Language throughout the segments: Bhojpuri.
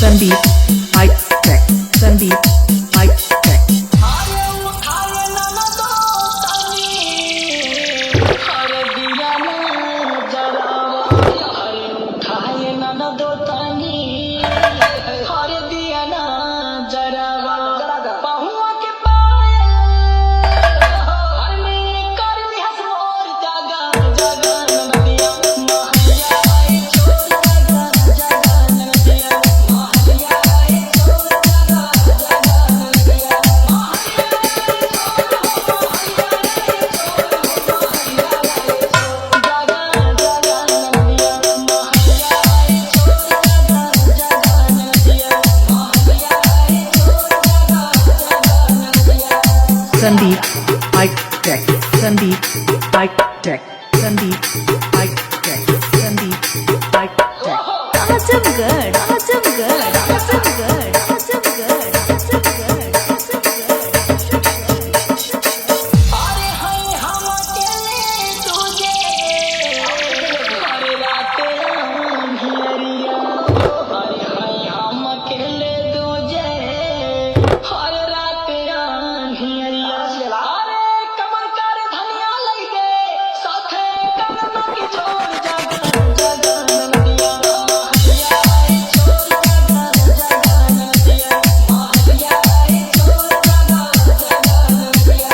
Sandeep high tech Sandeep high tech Sandeep high tech Sandeep high tech Sandeep high tech Sandeep high tech Azamgarh Azamgarh Azamgarh Azamgarh Azamgarh अरे हाय हम अकेले तुझे अरे रातें अंधियरिया अरे हाय हम अकेले तुझे हर रातें अंधियरिया अरे कमर कर धनिया लगे साथे कमर की जोड़ जगन जगन नदिया महलिया छोड़ जगन जगन नदिया महलिया छोड़ जगन जगन नदिया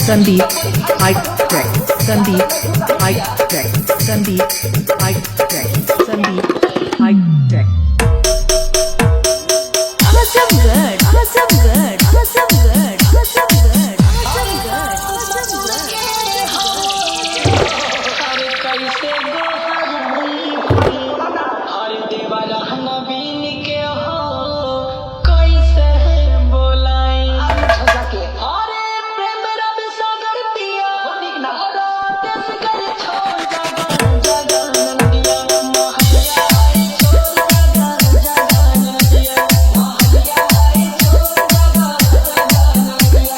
Sandeep high tech Sandeep high tech Sandeep high tech Sandeep high tech Azamgarh Azamgarh Azamgarh Azamgarh Azamgarh हर कैसे गोहराई हर देवाला नबीन के हो कैसे बोलाई अरे प्रेम रब सागर पिया देश कर छोड़ जगन जगन नदिया महलिया छोड़ जगन जगन नदिया महलिया छोड़ जगन जगन नदिया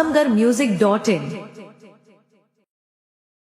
www.azamgarmusic.in